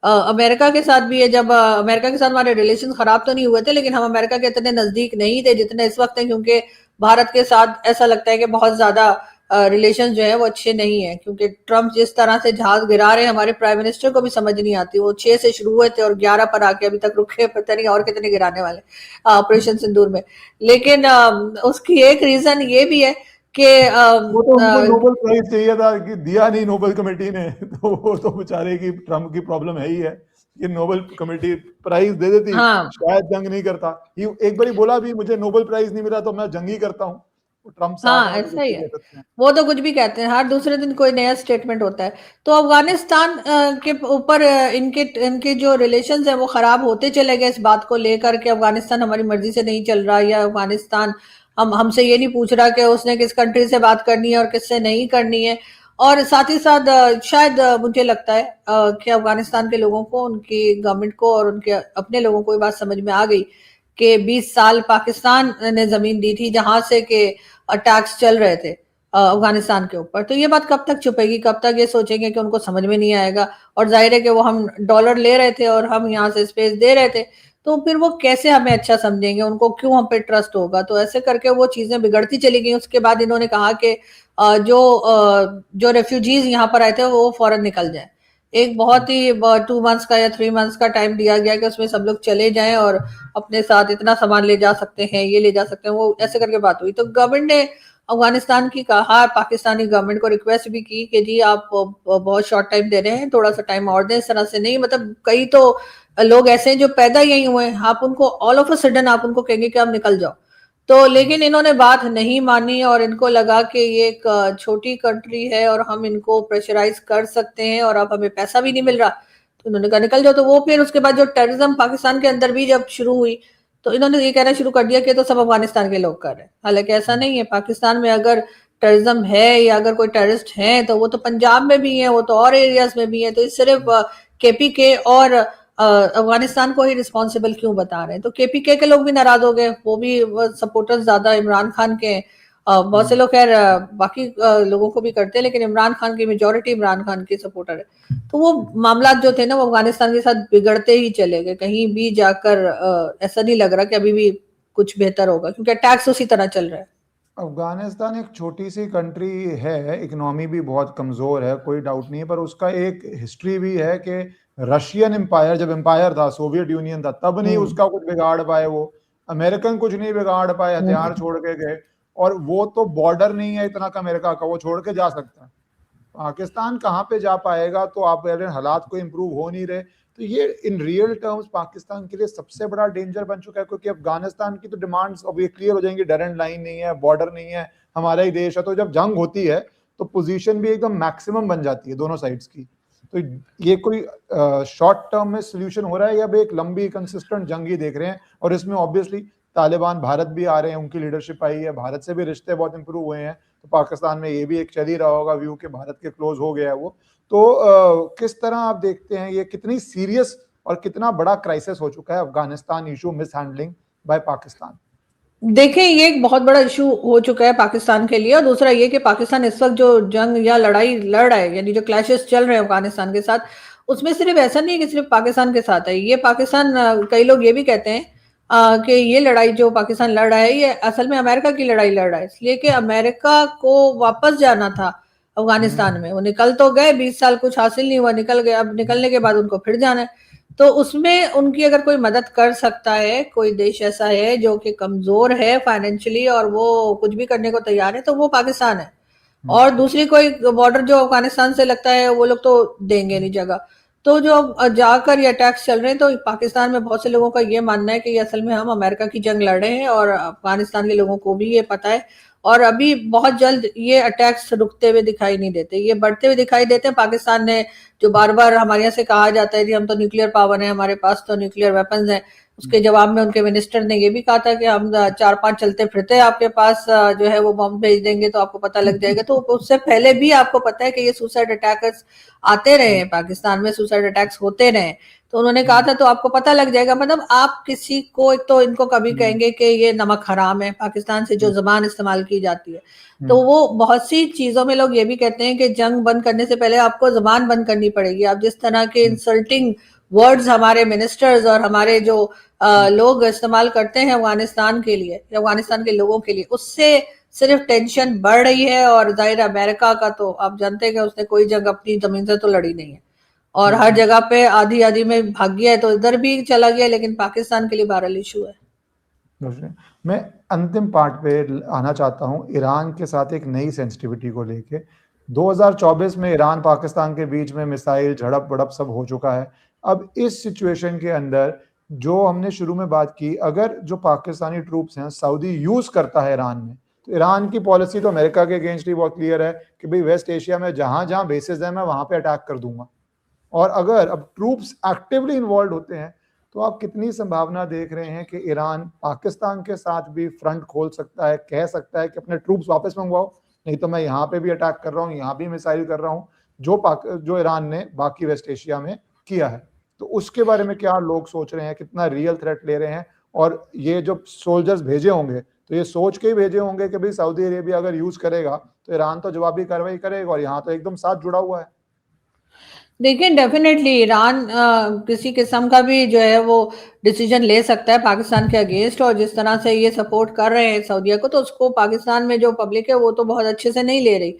अमेरिका के साथ भी है। जब अमेरिका के साथ हमारे रिलेशन खराब तो नहीं हुए थे, लेकिन हम अमेरिका के इतने नजदीक नहीं थे जितने इस वक्त हैं, क्योंकि भारत के साथ ऐसा लगता है कि बहुत ज्यादा रिलेशन जो है वो अच्छे नहीं है। क्योंकि ट्रम्प जिस तरह से जहाज गिरा रहे हैं, हमारे प्राइम मिनिस्टर को भी समझ नहीं आती। वो 6 से शुरू हुए थे और 11 पर आके अभी तक रुके, पता नहीं और कितने गिराने वाले ऑपरेशन सिंदूर में। लेकिन उसकी एक रीजन ये भी है कि वो तो उनको नोबेल प्राइज चाहिए था कि दिया नहीं नोबेल कमेटी ने। तो वो तो बेचारे की ट्रम्प की प्रॉब्लम है ही है कि नोबेल कमेटी प्राइज दे देती, हाँ शायद जंग नहीं करता। ये एक बारी बोला भी, मुझे नोबेल प्राइज नहीं मिला तो मैं जंग ही करता हूँ। ट्रम्प साहब हाँ हैं, वो ऐसा कुछ ही भी है। कह सकते हैं। वो तो कुछ भी कहते हैं, हर दूसरे दिन कोई नया स्टेटमेंट होता है। तो अफगानिस्तान के ऊपर इनके इनके जो रिलेशंस हैं वो खराब होते चले गए, इस बात को लेकर के अफगानिस्तान हमारी मर्जी से नहीं चल रहा, या अफगानिस्तान हमसे ये नहीं पूछ रहा कि उसने किस कंट्री से बात करनी है और किससे नहीं करनी है। और साथ ही साथ शायद मुझे लगता है कि अफगानिस्तान के लोगों को, उनकी गवर्नमेंट को और उनके अपने लोगों को ये बात समझ में आ गई कि 20 साल पाकिस्तान ने जमीन दी थी जहां से के अटैक्स चल रहे थे अफगानिस्तान के ऊपर। तो ये बात कब तक छुपेगी, कब तक ये सोचेंगे कि उनको समझ में नहीं आएगा। और जाहिर है कि वो हम डॉलर ले रहे थे और हम यहाँ से स्पेस दे रहे थे, तो फिर वो कैसे हमें अच्छा समझेंगे, उनको क्यों हम पे ट्रस्ट होगा। तो ऐसे करके वो चीजें बिगड़ती चली गई। उसके बाद इन्होंने कहा कि जो रेफ्यूजीज यहाँ पर आए थे वो फौरन निकल जाए। एक बहुत ही 2 मंथ्स का या 3 मंथ्स का टाइम दिया गया कि उसमें सब लोग चले जाएं और अपने साथ इतना सामान ले जा सकते हैं, ये ले जा सकते हैं, वो ऐसे करके बात हुई। तो गवर्नमेंट ने अफगानिस्तान की कहा, पाकिस्तानी गवर्नमेंट को रिक्वेस्ट भी की कि जी आप बहुत शॉर्ट टाइम दे रहे हैं, थोड़ा सा टाइम और दें। इस तरह से नहीं, मतलब कई तो लोग ऐसे हैं जो पैदा यही हुए हैं, आप उनको ऑल ऑफ अ सडन आप उनको कहेंगे कि आप निकल जाओ, तो लेकिन इन्होंने बात नहीं मानी और इनको लगा कि ये एक छोटी कंट्री है और हम इनको प्रेशराइज कर सकते हैं और अब हमें पैसा भी नहीं मिल रहा, तो इन्होंने कहा निकल जाओ। तो वो फिर उसके बाद जो टेररिज्म पाकिस्तान के अंदर भी जब शुरू हुई तो इन्होंने ये कहना शुरू कर दिया कि तो सब अफगानिस्तान के लोग कर रहे हैं। हालांकि ऐसा नहीं है, पाकिस्तान में अगर टेररिज्म है या अगर कोई टेररिस्ट है तो वो तो पंजाब में भी है, वो तो और एरियाज में भी है। तो सिर्फ केपीके और अफगानिस्तान को ही रिस्पॉन्सिबल क्यों बता रहे हैं? तो केपीके के लोग भी नाराज हो गए, वो भी सपोर्टर्स ज्यादा इमरान खान के बहुत से लोग खैर बाकी लोगों को भी करते हैं, लेकिन इमरान खान की मेजोरिटी इमरान खान की सपोर्टर है। तो वो मामला जो थे ना वो अफगानिस्तान के साथ बिगड़ते ही चले गए, कहीं भी जाकर ऐसा नहीं लग रहा कि अभी भी कुछ बेहतर होगा, क्योंकि अटैक्स उसी तरह चल रहे हैं। अफगानिस्तान एक छोटी सी कंट्री है, इकोनॉमी भी बहुत कमजोर है, कोई डाउट नहीं है, पर उसका एक हिस्ट्री भी है कि रशियन एम्पायर जब एम्पायर था, सोवियत यूनियन था, तब नहीं उसका कुछ बिगाड़ पाए वो, अमेरिकन कुछ नहीं बिगाड़ पाए, हथियार छोड़ के गए। और वो तो बॉर्डर नहीं है इतना का अमेरिका का, वो छोड़ के जा सकता है। पाकिस्तान कहाँ पे जा पाएगा? तो आप कह रहे हैं हालात को इम्प्रूव हो नहीं रहे, तो ये इन रियल टर्म्स पाकिस्तान के लिए सबसे बड़ा डेंजर बन चुका है, क्योंकि अफगानिस्तान की तो डिमांड्स अब ये क्लियर हो जाएंगी, डरेंट लाइन नहीं है, बॉर्डर नहीं है, हमारा ही देश है। तो जब जंग होती है तो पोजीशन भी एकदम मैक्सिमम बन जाती है दोनों साइड्स की। तो ये कोई शॉर्ट टर्म में सोल्यूशन हो रहा है या अब एक लंबी कंसिस्टेंट जंग ही देख रहे हैं? और इसमें ऑब्वियसली तालिबान भारत भी आ रहे हैं, उनकी लीडरशिप आई है, भारत से भी रिश्ते बहुत इंप्रूव हुए हैं, तो पाकिस्तान में ये भी एक चल ही रहा होगा व्यू कि भारत के क्लोज हो गया है वो। तो किस तरह आप देखते हैं ये कितनी सीरियस और कितना बड़ा क्राइसिस हो चुका है Afghanistan issue mishandling by Pakistan? देखिए ये एक बहुत बड़ा इशू हो चुका है पाकिस्तान के लिए, और दूसरा ये कि पाकिस्तान इस वक्त जो जंग या लड़ाई लड़ रहा है, यानी जो क्लैशेस चल रहे हैं अफगानिस्तान के साथ, उसमें सिर्फ ऐसा नहीं है कि सिर्फ पाकिस्तान के साथ है। ये पाकिस्तान कई लोग ये भी कहते हैं कि ये लड़ाई जो पाकिस्तान लड़ रहा है ये असल में अमेरिका की लड़ाई लड़ रहा है, इसलिए कि अमेरिका को वापस जाना था अफगानिस्तान में। वो निकल तो गए, 20 साल कुछ हासिल नहीं हुआ, निकल गए, अब निकलने के बाद उनको फिर जाना है। तो उसमें उनकी अगर कोई मदद कर सकता है, कोई देश ऐसा है जो कि कमजोर है फाइनेंशियली और वो कुछ भी करने को तैयार है, तो वो पाकिस्तान है। और दूसरी कोई बॉर्डर जो अफगानिस्तान से लगता है वो लोग तो देंगे नहीं जगह। तो जो जाकर ये अटैक्स चल रहे हैं, तो पाकिस्तान में बहुत से लोगों का ये मानना है कि असल में हम अमेरिका की जंग लड़ रहे हैं, और अफगानिस्तान के लोगों को भी ये पता है। और अभी बहुत जल्द ये अटैक्स रुकते हुए दिखाई नहीं देते, ये बढ़ते हुए दिखाई देते हैं। पाकिस्तान ने जो बार बार हमारे यहाँ से कहा जाता है कि हम तो न्यूक्लियर पावर है, हमारे पास तो न्यूक्लियर वेपन्स हैं, उसके जवाब में उनके मिनिस्टर ने ये भी कहा था कि हम 4-5 चलते फिरते आपके पास जो है वो बम भेज देंगे तो आपको पता लग जाएगा। तो उससे पहले भी आपको पता है कि ये सुसाइड अटैकर्स आते रहे हैं, पाकिस्तान में सुसाइड अटैक्स होते रहे, तो उन्होंने कहा था तो आपको पता लग जाएगा। मतलब आप किसी को, एक तो इनको कभी कहेंगे कि ये नमक हराम है, पाकिस्तान से जो जबान इस्तेमाल की जाती है, तो वो बहुत सी चीजों में लोग ये भी कहते हैं कि जंग बंद करने से पहले आपको जबान बंद करनी पड़ेगी। आप जिस तरह के इंसल्टिंग वर्ड्स हमारे मिनिस्टर्स और हमारे जो लोग इस्तेमाल करते हैं अफगानिस्तान के लिए, अफगानिस्तान के लोगों के लिए, उससे सिर्फ टेंशन बढ़ रही है। और जाहिर अमेरिका का तो आप जानते हैं कि उसने कोई जंग अपनी जमीन से तो लड़ी नहीं है, और हर जगह पे आधी आधी में भाग गया है, तो इधर भी चला गया, लेकिन पाकिस्तान के लिए बहरहाल इशू है। मैं अंतिम पार्ट पे आना चाहता हूं, ईरान के साथ एक नई सेंसिटिविटी को लेके। 2024 में ईरान पाकिस्तान के बीच में मिसाइल झड़प बड़प सब हो चुका है। अब इस सिचुएशन के अंदर जो हमने शुरू में बात की, अगर जो पाकिस्तानी ट्रूप्स हैं सऊदी यूज करता है ईरान में, तो ईरान की पॉलिसी तो अमेरिका के अगेंस्ट ही बहुत क्लियर है कि भाई वेस्ट एशिया में जहां जहां बेसिस है मैं वहां पे अटैक कर दूंगा। और अगर अब ट्रूप्स एक्टिवली इन्वॉल्व होते हैं तो आप कितनी संभावना देख रहे हैं कि ईरान पाकिस्तान के साथ भी फ्रंट खोल सकता है, कह सकता है कि अपने ट्रूप्स वापस मंगवाओ, नहीं तो मैं यहाँ पे भी अटैक कर रहा हूँ, यहाँ भी मिसाइल कर रहा हूँ, जो ईरान ने बाकी वेस्ट एशिया में किया है। तो उसके बारे में क्या लोग सोच रहे हैं, कितना रियल थ्रेट ले रहे हैं? और ये जो सोल्जर्स भेजे होंगे तो ये सोच के ही भेजे होंगे कि भाई सऊदी अरेबिया अगर यूज करेगा तो ईरान तो जवाबी कार्रवाई करेगा, और यहाँ तो एकदम साथ जुड़ा हुआ है। देखिए डेफिनेटली ईरान किसी किस्म का भी जो है वो डिसीजन ले सकता है पाकिस्तान के अगेंस्ट, और जिस तरह से ये सपोर्ट कर रहे हैं सऊदीया को, तो उसको पाकिस्तान में जो पब्लिक है वो तो बहुत अच्छे से नहीं ले रही,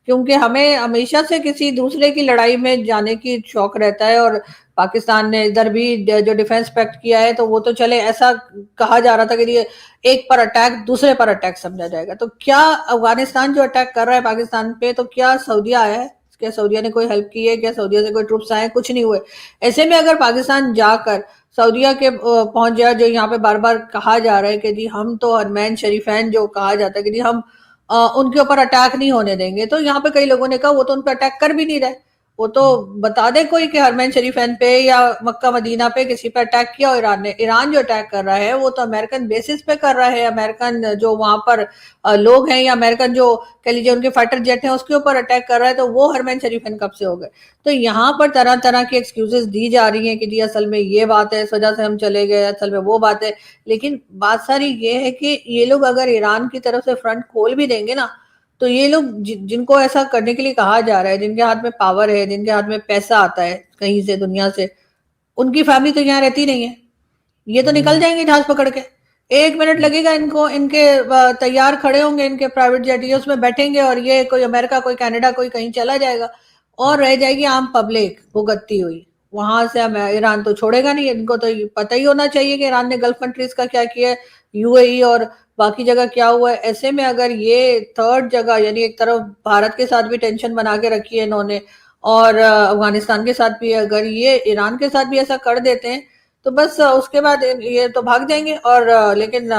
क्योंकि हमें हमेशा से किसी दूसरे की लड़ाई में जाने की शौक रहता है। और पाकिस्तान ने इधर भी जो डिफेंस पैक्ट किया है, तो वो तो चले, ऐसा कहा जा रहा था कि ये एक पर अटैक दूसरे पर अटैक समझा जाएगा। तो क्या अफगानिस्तान जो अटैक कर रहा है पाकिस्तान पे, तो क्या सऊदीया आया है? क्या सऊदीया ने कोई हेल्प की है, क्या सऊदीया से कोई ट्रुप्स आए, कुछ नहीं हुए। ऐसे में अगर पाकिस्तान जाकर सऊदीया के पहुंच जाए, जो यहाँ पे बार बार कहा जा रहा है कि जी हम तो हरमैन शरीफैन जो कहा जाता है कि जी हम उनके ऊपर अटैक नहीं होने देंगे, तो यहाँ पे कई लोगों ने कहा वो तो उन पर अटैक कर भी नहीं रहे, वो तो बता दे कोई कि हरमैन शरीफैन पे या मक्का मदीना पे किसी पे अटैक किया और ईरान ने। ईरान जो अटैक कर रहा है वो तो अमेरिकन बेसिस पे कर रहा है, अमेरिकन जो वहां पर लोग हैं या अमेरिकन जो कह लीजिए उनके फाइटर जेट हैं उसके ऊपर अटैक कर रहा है, तो वो हरमैन शरीफैन कब से हो गए। तो यहाँ पर तरह तरह की एक्सक्यूजेस दी जा रही हैं कि जी असल में ये बात है, इस वजह से हम चले गए, असल में वो बात है। लेकिन बात सारी ये है कि ये लोग अगर ईरान की तरफ से फ्रंट खोल भी देंगे ना, तो ये लोग जिनको ऐसा करने के लिए कहा जा रहा है, जिनके हाथ में पावर है, जिनके हाथ में पैसा आता है कहीं से दुनिया से, उनकी फैमिली तो यहाँ रहती नहीं है, ये तो निकल जाएंगे जहाज पकड़ के। 1 मिनट लगेगा इनको, इनके तैयार खड़े होंगे इनके प्राइवेट जेट, ये उसमें बैठेंगे और ये कोई अमेरिका कोई कनाडा कोई कहीं चला जाएगा और रह जाएगी आम पब्लिक भुगतती हुई। वहां से ईरान तो छोड़ेगा नहीं, इनको तो पता ही होना चाहिए कि ईरान ने गल्फ कंट्रीज का क्या किया है, यूएई और बाकी जगह क्या हुआ है। ऐसे में अगर ये थर्ड जगह यानी एक तरफ भारत के साथ भी टेंशन बना के रखी है इन्होंने और अफगानिस्तान के साथ भी, अगर ये ईरान के साथ भी ऐसा कर देते हैं तो बस उसके बाद ये तो भाग जाएंगे। और लेकिन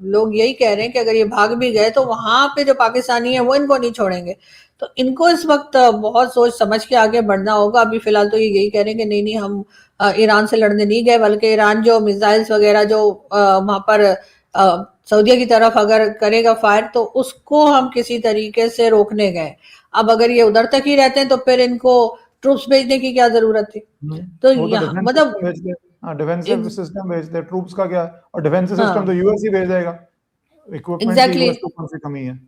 लोग यही कह रहे हैं कि अगर ये भाग भी गए तो वहां पे जो पाकिस्तानी है वो इनको नहीं छोड़ेंगे। तो इनको इस वक्त बहुत सोच समझ के आगे बढ़ना होगा। अभी फिलहाल तो ये यही कह रहे हैं कि नहीं नहीं हम ईरान से लड़ने नहीं गए, बल्कि ईरान जो मिसाइल्स वगैरह जो वहां पर सऊदीया की तरफ अगर करेगा फायर तो उसको हम किसी तरीके से रोकने गए। अब अगर ये उधर तक ही रहते हैं तो फिर इनको ट्रूप्स भेजने की क्या जरूरत थी। तो वो तो यहाँ डिफेंस मतलब सिस्टम भेजते हैं। हाँ, डिफेंसिव सिस्टम भेजते हैं, ट्रूप्स का क्या। और डिफेंसिव सिस्टम तो हाँ यूएस ही भेज देगा, इक्विपमेंट की एग्जैक्टली यूएस को कौन सी कमी है।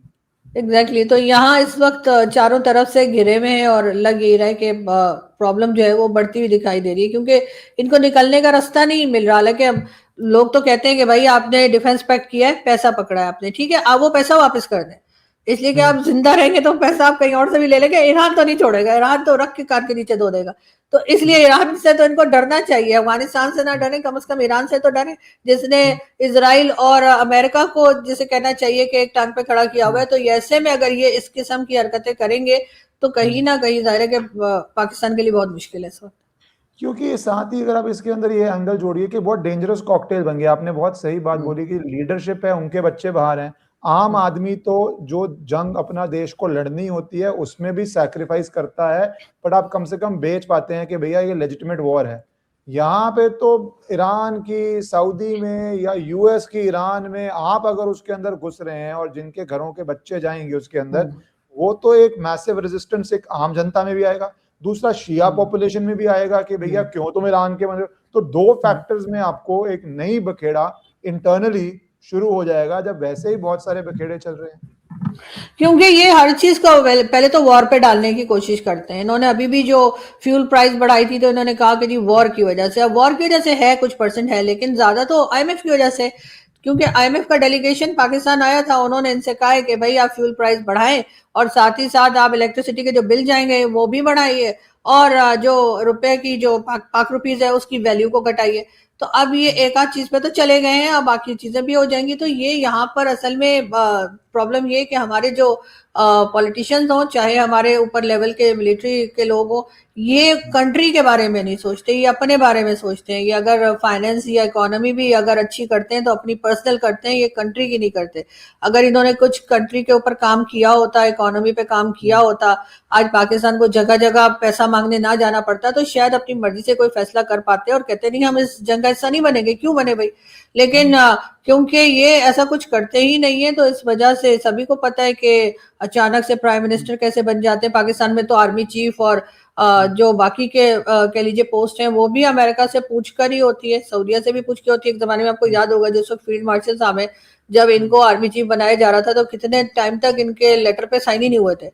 एग्जैक्टली तो यहाँ इस वक्त चारों तरफ से घिरे में है और लग यही रहा है कि प्रॉब्लम जो है वो बढ़ती हुई दिखाई दे रही है, क्योंकि इनको निकलने का रास्ता नहीं मिल रहा। हालांकि अब लोग तो कहते हैं कि भाई आपने डिफेंस पैक्ट किया है, पैसा पकड़ा है आपने, ठीक है, आप वो पैसा वापस कर दें, इसलिए कि आप जिंदा रहेंगे तो पैसा आप कहीं और से भी ले लेंगे। ईरान तो नहीं छोड़ेगा, ईरान तो रख के कान के नीचे धो देगा। तो इसलिए ईरान से तो इनको डरना चाहिए, अफगानिस्तान से ना डरे, कम से कम ईरान से तो डरे, जिसने इसराइल और अमेरिका को जिसे कहना चाहिए कि एक टांग पे खड़ा किया हुआ है। तो ऐसे में अगर ये इस किस्म की हरकतें करेंगे तो कहीं ना कहीं जाहिर है कि पाकिस्तान के लिए बहुत मुश्किल है इस वक्त। क्योंकि साथ ही अगर आप इसके अंदर ये एंगल जोड़िए कि बहुत डेंजरस कॉकटेल बन गया। आपने बहुत सही बात बोली कि लीडरशिप है, उनके बच्चे बाहर हैं। आम आदमी तो जो जंग अपना देश को लड़नी होती है उसमें भी सैक्रिफाइस करता है, बट आप कम से कम बेच पाते हैं कि भैया ये लेजिटिमेट वॉर है। यहाँ पे तो ईरान की सऊदी में या यूएस की ईरान में आप अगर उसके अंदर घुस रहे हैं और जिनके घरों के बच्चे जाएंगे उसके अंदर, वो तो एक मैसिव रेजिस्टेंस एक आम जनता में भी आएगा, दूसरा शिया पॉपुलेशन में भी आएगा कि भैया क्यों तुम ईरान के मतलब। तो दो फैक्टर्स में आपको एक नई बखेड़ा इंटरनली शुरू हो जाएगा, जब वैसे ही बहुत सारे बखेड़े चल रहे हैं। क्योंकि ये हर चीज को पहले तो वॉर पे डालने की कोशिश करते हैं। इन्होंने अभी भी जो फ्यूल प्राइस बढ़ाई थी तो इन्होंने कहा कि जी वॉर की वजह से, अब वॉर की वजह से है कुछ परसेंट है, लेकिन ज्यादा तो आईएमएफ की वजह से, क्योंकि आईएमएफ का डेलीगेशन पाकिस्तान आया था, उन्होंने इनसे कहा है कि भाई आप फ्यूल प्राइस बढ़ाएं और साथ ही साथ आप इलेक्ट्रिसिटी के जो बिल जाएंगे वो भी बढ़ाइए और जो रुपए की जो पाक रुपीज है उसकी वैल्यू को घटाइए। तो अब ये एक आध चीज पे तो चले गए हैं, अब बाकी चीजें भी हो जाएंगी। तो ये यहाँ पर असल में प्रॉब्लम ये कि हमारे जो पॉलिटिशियंस हों, चाहे हमारे ऊपर लेवल के मिलिट्री के लोग हों, ये कंट्री के बारे में नहीं सोचते, ये अपने बारे में सोचते हैं। ये अगर फाइनेंस या इकोनॉमी भी अगर अच्छी करते हैं तो अपनी पर्सनल करते हैं, ये कंट्री की नहीं करते। अगर इन्होंने कुछ कंट्री के ऊपर काम किया होता, इकोनॉमी पे काम किया होता, आज पाकिस्तान को जगह जगह पैसा मांगने ना जाना पड़ता, तो शायद अपनी मर्जी से कोई फैसला कर पाते और कहते नहीं हम इस जंग का हिस्सा नहीं बनेंगे, क्यों बने भाई। लेकिन क्योंकि ये ऐसा कुछ करते ही नहीं है तो इस वजह से सभी को पता है कि अचानक से प्राइम मिनिस्टर कैसे बन जाते हैं। पाकिस्तान में तो आर्मी चीफ और जो बाकी के कह लीजिए पोस्ट हैं वो भी अमेरिका से पूछ कर ही होती है, सऊदीया से भी पूछ के होती है। एक जमाने में आपको याद होगा जिस वक्त फील्ड मार्शल साहब हैं, जब इनको आर्मी चीफ बनाया जा रहा था तो कितने टाइम तक इनके लेटर पे साइन ही नहीं हुए थे,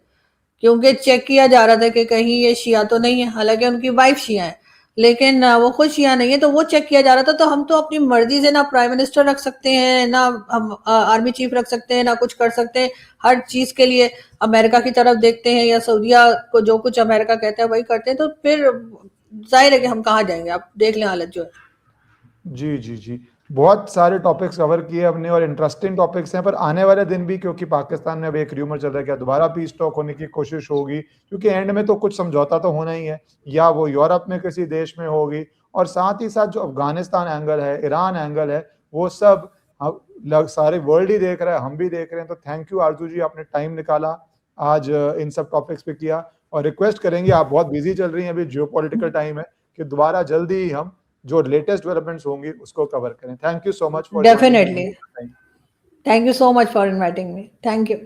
क्योंकि चेक किया जा रहा था कि कहीं ये शिया तो नहीं है। हालांकि उनकी वाइफ शिया है लेकिन वो खुद शिया नहीं है, तो वो चेक किया जा रहा था। तो हम तो अपनी मर्जी से ना प्राइम मिनिस्टर रख सकते हैं, ना हम आर्मी चीफ रख सकते हैं, ना कुछ कर सकते हैं। हर चीज के लिए अमेरिका की तरफ देखते हैं या सऊदीया को जो कुछ अमेरिका कहता है वही करते हैं। तो फिर जाहिर है कि हम कहाँ जाएंगे, आप देख लें हालत जो है। जी जी जी। बहुत सारे टॉपिक्स कवर किए हमने और इंटरेस्टिंग टॉपिक्स हैं, पर आने वाले दिन भी, क्योंकि पाकिस्तान में अब एक र्यूमर चल रहा है क्या दोबारा पीस टॉक होने की कोशिश होगी, क्योंकि एंड में तो कुछ समझौता तो होना ही है, या वो यूरोप में किसी देश में होगी, और साथ ही साथ जो अफगानिस्तान एंगल है, ईरान एंगल है, वो सब सारे वर्ल्ड ही देख रहा है, हम भी देख रहे हैं। तो थैंक यू आरजू जी, आपने टाइम निकाला आज इन सब टॉपिक्स पे किया, और रिक्वेस्ट करेंगे, आप बहुत बिजी चल रही हैं, अभी जियोपॉलिटिकल टाइम है, कि दोबारा जल्दी ही हम जो लेटेस्ट डेवलपमेंट्स होंगी उसको कवर करें। Thank you so much for definitely, thank you so much for inviting me, thank you.